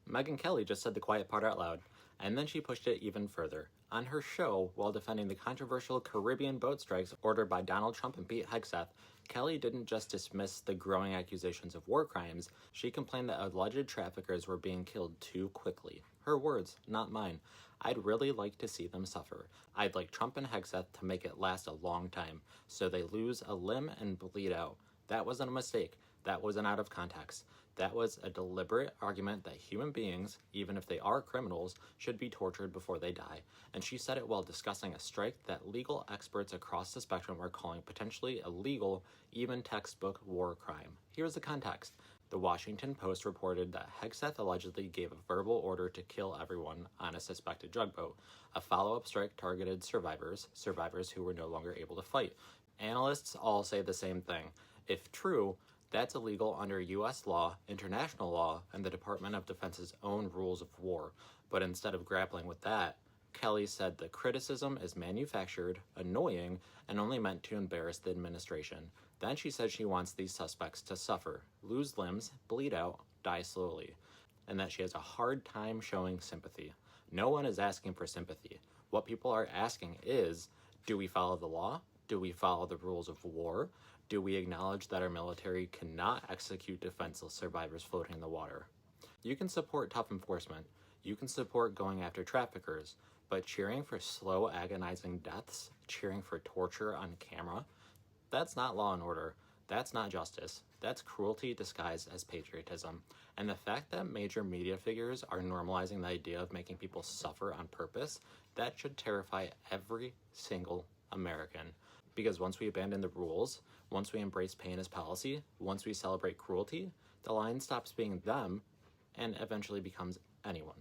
Megyn Kelly just said the quiet part out loud, and then she pushed it even further. On her show, while defending the controversial Caribbean boat strikes ordered by Donald Trump and Pete Hegseth, Kelly didn't just dismiss the growing accusations of war crimes, she complained that alleged traffickers were being killed too quickly. Her words, not mine. I'd really like to see them suffer. I'd like Trump and Hegseth to make it last a long time, so they lose a limb and bleed out. That wasn't a mistake. That wasn't out of context. That was a deliberate argument that human beings, even if they are criminals, should be tortured before they die. And she said it while discussing a strike that legal experts across the spectrum are calling potentially illegal, even textbook war crime. Here's the context. The Washington Post reported that Hegseth allegedly gave a verbal order to kill everyone on a suspected drug boat. A follow-up strike targeted survivors who were no longer able to fight. Analysts all say the same thing. If true, that's illegal under U.S. law, international law, and the Department of Defense's own rules of war. But instead of grappling with that, Kelly said the criticism is manufactured, annoying, and only meant to embarrass the administration. Then she said she wants these suspects to suffer, lose limbs, bleed out, die slowly, and that she has a hard time showing sympathy. No one is asking for sympathy. What people are asking is, do we follow the law? Do we follow the rules of war? Do we acknowledge that our military cannot execute defenseless survivors floating in the water? You can support tough enforcement. You can support going after traffickers, but cheering for slow, agonizing deaths, cheering for torture on camera, that's not law and order. That's not justice. That's cruelty disguised as patriotism. And the fact that major media figures are normalizing the idea of making people suffer on purpose, that should terrify every single American. Because once we abandon the rules, once we embrace pain as policy, once we celebrate cruelty, the line stops being them and eventually becomes anyone.